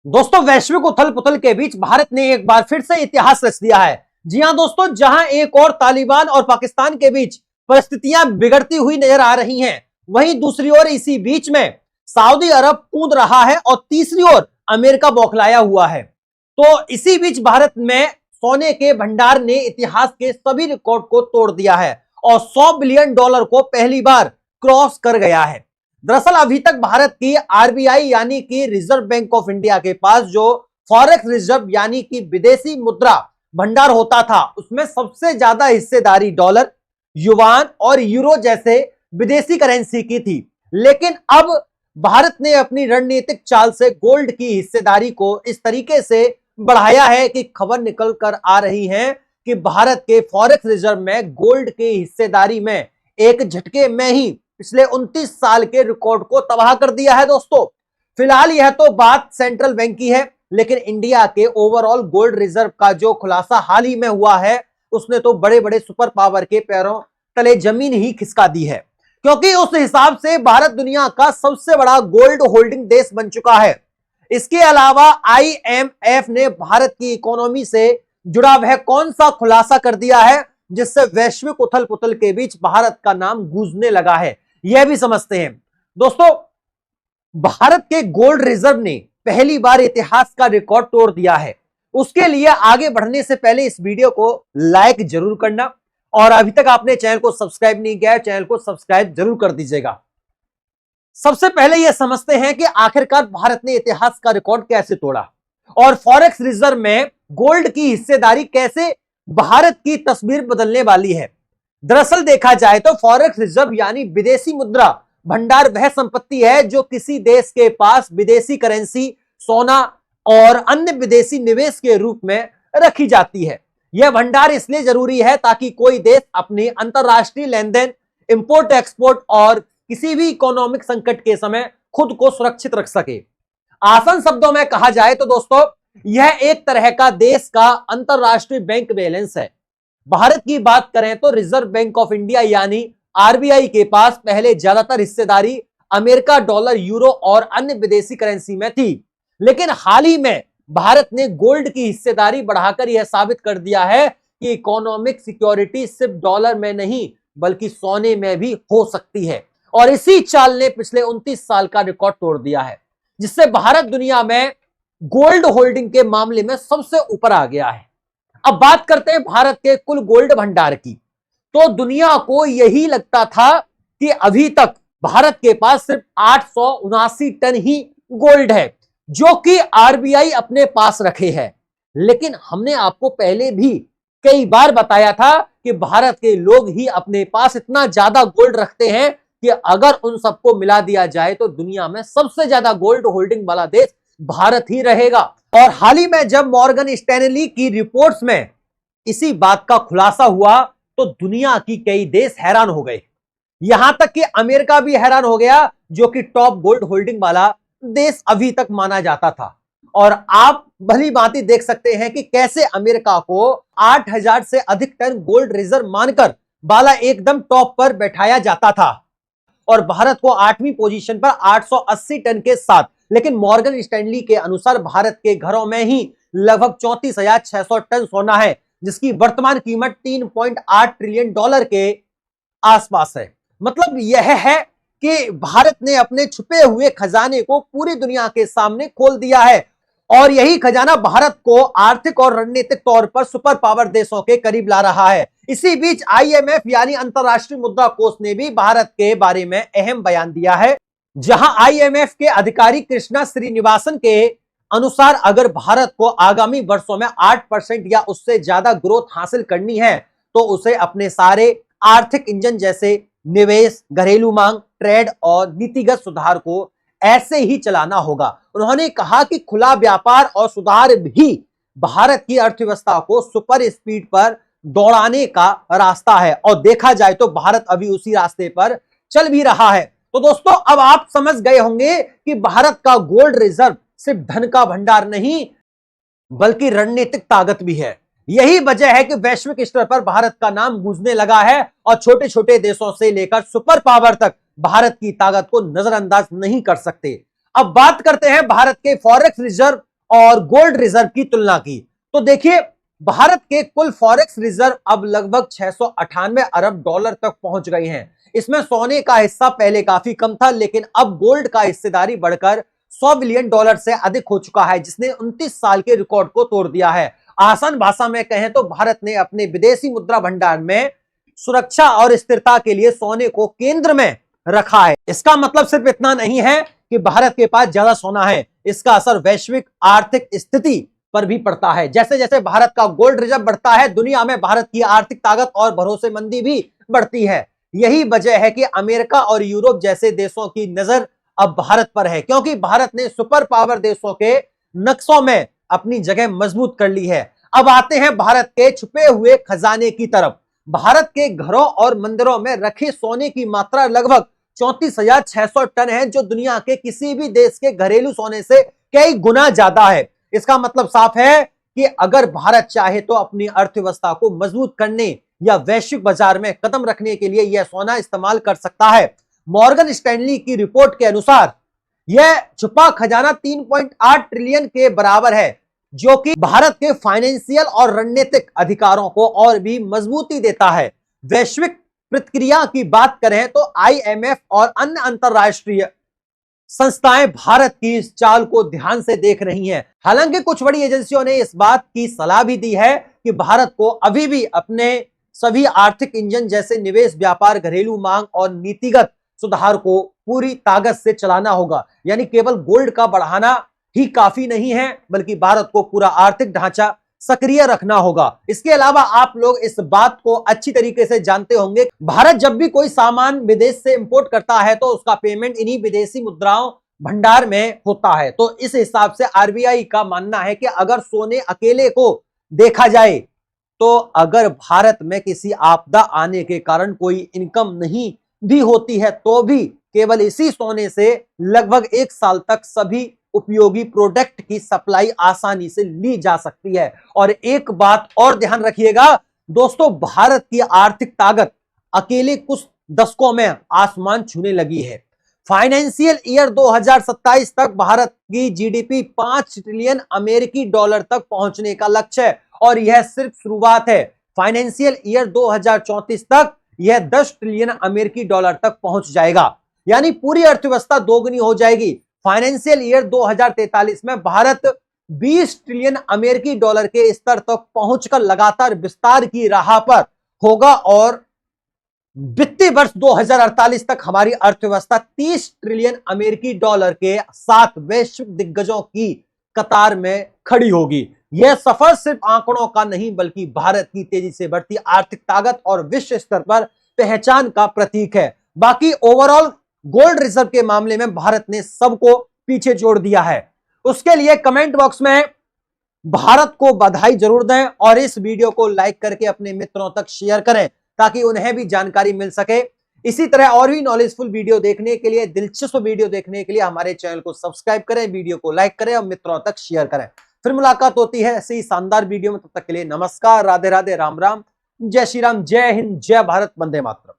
दोस्तों, वैश्विक उथल पुथल के बीच भारत ने एक बार फिर से इतिहास रच दिया है। जी हां दोस्तों, जहां एक और तालिबान और पाकिस्तान के बीच परिस्थितियां बिगड़ती हुई नजर आ रही हैं, वहीं दूसरी ओर इसी बीच में सऊदी अरब कूद रहा है और तीसरी ओर अमेरिका बौखलाया हुआ है। तो इसी बीच भारत में सोने के भंडार ने इतिहास के सभी रिकॉर्ड को तोड़ दिया है और $100 बिलियन को पहली बार क्रॉस कर गया है। दरअसल अभी तक भारत की आरबीआई यानी कि रिजर्व बैंक ऑफ इंडिया के पास जो फॉरेक्स रिजर्व यानी कि विदेशी मुद्रा भंडार होता था, उसमें सबसे ज्यादा हिस्सेदारी डॉलर, युवान और यूरो जैसे विदेशी करेंसी की थी। लेकिन अब भारत ने अपनी रणनीतिक चाल से गोल्ड की हिस्सेदारी को इस तरीके से बढ़ाया है कि खबर निकल कर आ रही है कि भारत के फॉरेक्स रिजर्व में गोल्ड की हिस्सेदारी में एक झटके में ही पिछले 29 साल के रिकॉर्ड को तबाह कर दिया है। दोस्तों, फिलहाल यह तो बात सेंट्रल बैंक की है, लेकिन इंडिया के ओवरऑल गोल्ड रिजर्व का जो खुलासा हाल ही में हुआ है, उसने तो बड़े बड़े सुपर पावर के पैरों तले जमीन ही खिसका दी है, क्योंकि उस हिसाब से भारत दुनिया का सबसे बड़ा गोल्ड होल्डिंग देश बन चुका है। इसके अलावा आईएमएफ ने भारत की इकोनॉमी से जुड़ा वह कौन सा खुलासा कर दिया है जिससे वैश्विक उथल पुथल के बीच भारत का नाम गूंजने लगा है, यह भी समझते हैं। दोस्तों, भारत के गोल्ड रिजर्व ने पहली बार इतिहास का रिकॉर्ड तोड़ दिया है। उसके लिए आगे बढ़ने से पहले इस वीडियो को लाइक जरूर करना और अभी तक आपने चैनल को सब्सक्राइब नहीं किया है, चैनल को सब्सक्राइब जरूर कर दीजिएगा। सबसे पहले यह समझते हैं कि आखिरकार भारत ने इतिहास का रिकॉर्ड कैसे तोड़ा और फॉरेक्स रिजर्व में गोल्ड की हिस्सेदारी कैसे भारत की तस्वीर बदलने वाली है। दरअसल देखा जाए तो फॉरेक्स रिजर्व यानी विदेशी मुद्रा भंडार वह संपत्ति है जो किसी देश के पास विदेशी करेंसी, सोना और अन्य विदेशी निवेश के रूप में रखी जाती है। यह भंडार इसलिए जरूरी है ताकि कोई देश अपनी अंतरराष्ट्रीय लेन देन, इंपोर्ट एक्सपोर्ट और किसी भी इकोनॉमिक संकट के समय खुद को सुरक्षित रख सके। आसान शब्दों में कहा जाए तो दोस्तों, यह एक तरह का देश का अंतरराष्ट्रीय बैंक बैलेंस है। भारत की बात करें तो रिजर्व बैंक ऑफ इंडिया यानी आरबीआई के पास पहले ज्यादातर हिस्सेदारी अमेरिका डॉलर, यूरो और अन्य विदेशी करेंसी में थी, लेकिन हाल ही में भारत ने गोल्ड की हिस्सेदारी बढ़ाकर यह साबित कर दिया है कि इकोनॉमिक सिक्योरिटी सिर्फ डॉलर में नहीं बल्कि सोने में भी हो सकती है। और इसी चाल ने पिछले 29 साल का रिकॉर्ड तोड़ दिया है, जिससे भारत दुनिया में गोल्ड होल्डिंग के मामले में सबसे ऊपर आ गया है। अब बात करते हैं भारत के कुल गोल्ड भंडार की। तो दुनिया को यही लगता था कि अभी तक भारत के पास सिर्फ 879 टन ही गोल्ड है जो कि आरबीआई अपने पास रखे है। लेकिन हमने आपको पहले भी कई बार बताया था कि भारत के लोग ही अपने पास इतना ज्यादा गोल्ड रखते हैं कि अगर उन सबको मिला दिया जाए तो दुनिया में सबसे ज्यादा गोल्ड होल्डिंग वाला देश भारत ही रहेगा। और हाल ही में जब मॉर्गन स्टैनली की रिपोर्ट्स में इसी बात का खुलासा हुआ तो दुनिया की कई देश हैरान हो गए, यहां तक कि अमेरिका भी हैरान हो गया जो कि टॉप गोल्ड होल्डिंग वाला देश अभी तक माना जाता था। और आप भली भांति देख सकते हैं कि कैसे अमेरिका को 8000 से अधिक टन गोल्ड रिजर्व मानकर बाला एकदम टॉप पर बैठाया जाता था और भारत को 8वीं पोजीशन पर 880 टन के साथ। लेकिन मॉर्गन स्टैनली के अनुसार भारत के घरों में ही लगभग 34,600 टन सोना है, जिसकी वर्तमान कीमत $3.8 ट्रिलियन के आसपास है। मतलब यह है कि भारत ने अपने छुपे हुए खजाने को पूरी दुनिया के सामने खोल दिया है और यही खजाना भारत को आर्थिक और रणनीतिक तौर पर सुपर पावर देशों के करीब ला रहा है। इसी बीच आईएमएफ यानी अंतरराष्ट्रीय मुद्रा कोष ने भी भारत के बारे में अहम बयान दिया है, जहां आईएमएफ के अधिकारी कृष्णा श्रीनिवासन के अनुसार अगर भारत को आगामी वर्षों में 8% या उससे ज्यादा ग्रोथ हासिल करनी है तो उसे अपने सारे आर्थिक इंजन जैसे निवेश, घरेलू मांग, ट्रेड और नीतिगत सुधार को ऐसे ही चलाना होगा। उन्होंने कहा कि खुला व्यापार और सुधार भी भारत की अर्थव्यवस्था को सुपर स्पीड पर दौड़ाने का रास्ता है और देखा जाए तो भारत अभी उसी रास्ते पर चल भी रहा है। तो दोस्तों, अब आप समझ गए होंगे कि भारत का गोल्ड रिजर्व सिर्फ धन का भंडार नहीं बल्कि रणनीतिक ताकत भी है। यही वजह है कि वैश्विक स्तर पर भारत का नाम गूंजने लगा है और छोटे छोटे देशों से लेकर सुपर पावर तक भारत की ताकत को नजरअंदाज नहीं कर सकते। अब बात करते हैं भारत के फॉरेक्स रिजर्व और गोल्ड रिजर्व की तुलना की तो देखिए भारत के कुल फॉरेक्स रिजर्व अब लगभग 698 अरब डॉलर तक पहुंच गए हैं। इसमें सोने का हिस्सा पहले काफी कम था, लेकिन अब गोल्ड का हिस्सेदारी बढ़कर 100 बिलियन डॉलर से अधिक हो चुका है, जिसने 29 साल के रिकॉर्ड को तोड़ दिया है। आसान भाषा में कहें तो भारत ने अपने विदेशी मुद्रा भंडार में सुरक्षा और स्थिरता के लिए सोने को केंद्र में रखा है। इसका मतलब सिर्फ इतना नहीं है कि भारत के पास ज्यादा सोना है, इसका असर वैश्विक आर्थिक स्थिति पर भी पड़ता है। जैसे जैसे भारत का गोल्ड रिजर्व बढ़ता है, दुनिया में भारत की आर्थिक ताकत और भरोसेमंदी भी बढ़ती है। यही वजह है कि अमेरिका और यूरोप जैसे देशों की नजर अब भारत पर है, क्योंकि भारत ने सुपर पावर देशों के नक्शों में अपनी जगह मजबूत कर ली है। अब आते हैं भारत के छुपे हुए खजाने की तरफ। भारत के घरों और मंदिरों में रखे सोने की मात्रा लगभग 34,600 टन है, जो दुनिया के किसी भी देश के घरेलू सोने से कई गुना ज्यादा है। इसका मतलब साफ है कि अगर भारत चाहे तो अपनी अर्थव्यवस्था को मजबूत करने या वैश्विक बाजार में कदम रखने के लिए यह सोना इस्तेमाल कर सकता है। मॉर्गन स्टैनली की रिपोर्ट के अनुसार यह छुपा खजाना 3.8 ट्रिलियन के बराबर है, जो कि भारत के फाइनेंशियल और रणनीतिक अधिकारों को और भी मजबूती देता है। वैश्विक प्रतिक्रिया की बात करें तो IMF और अन्य अंतरराष्ट्रीय संस्थाएं भारत की इस चाल को ध्यान से देख रही हैं। हालांकि कुछ बड़ी एजेंसियों ने इस बात की सलाह भी दी है कि भारत को अभी भी अपने सभी आर्थिक इंजन जैसे निवेश, व्यापार, घरेलू मांग और नीतिगत सुधार को पूरी ताकत से चलाना होगा। यानी केवल गोल्ड का बढ़ाना ही काफी नहीं है, बल्कि भारत को पूरा आर्थिक ढांचा सक्रिय रखना होगा। इसके अलावा आप लोग इस बात को अच्छी तरीके से जानते होंगे, भारत जब भी कोई सामान विदेश से इंपोर्ट करता है तो उसका पेमेंट इन्हीं विदेशी मुद्राओं भंडार में होता है। तो इस हिसाब से RBI का मानना है कि अगर सोने अकेले को देखा जाए तो अगर भारत में किसी आपदा आने के कारण कोई इनकम नहीं भी होती है तो भी केवल इसी सोने से लगभग 1 साल तक सभी उपयोगी प्रोडक्ट की सप्लाई आसानी से ली जा सकती है। और एक बात और ध्यान रखिएगा दोस्तों, भारत की आर्थिक ताकत अकेले कुछ दशकों में आसमान छूने लगी है। फाइनेंशियल ईयर 2027 तक भारत की GDP 5 ट्रिलियन अमेरिकी डॉलर तक पहुंचने का लक्ष्य है, और यह सिर्फ शुरुआत है। फाइनेंशियल ईयर 2034 तक यह 10 ट्रिलियन अमेरिकी डॉलर तक पहुंच जाएगा, यानी पूरी अर्थव्यवस्था दोगुनी हो जाएगी। फाइनेंशियल ईयर 2043 में भारत 20 ट्रिलियन अमेरिकी डॉलर के स्तर तक पहुंचकर लगातार विस्तार की राह पर होगा, और वित्तीय वर्ष 2048 तक हमारी अर्थव्यवस्था 30 ट्रिलियन अमेरिकी डॉलर के साथ वैश्विक दिग्गजों की कतार में खड़ी होगी। यह सफर सिर्फ आंकड़ों का नहीं, बल्कि भारत की तेजी से बढ़ती आर्थिक ताकत और विश्व स्तर पर पहचान का प्रतीक है। बाकी ओवरऑल गोल्ड रिजर्व के मामले में भारत ने सबको पीछे छोड़ दिया है। उसके लिए कमेंट बॉक्स में भारत को बधाई जरूर दें, और इस वीडियो को लाइक करके अपने मित्रों तक शेयर करें ताकि उन्हें भी जानकारी मिल सके। इसी तरह और भी नॉलेजफुल वीडियो देखने के लिए, दिलचस्प वीडियो देखने के लिए हमारे चैनल को सब्सक्राइब करें, वीडियो को लाइक करें और मित्रों तक शेयर करें। फिर मुलाकात होती है ऐसी शानदार वीडियो में, तब तक के लिए नमस्कार, राधे राधे, राम राम, जय श्री राम, जय हिंद, जय भारत, वंदे मातरम।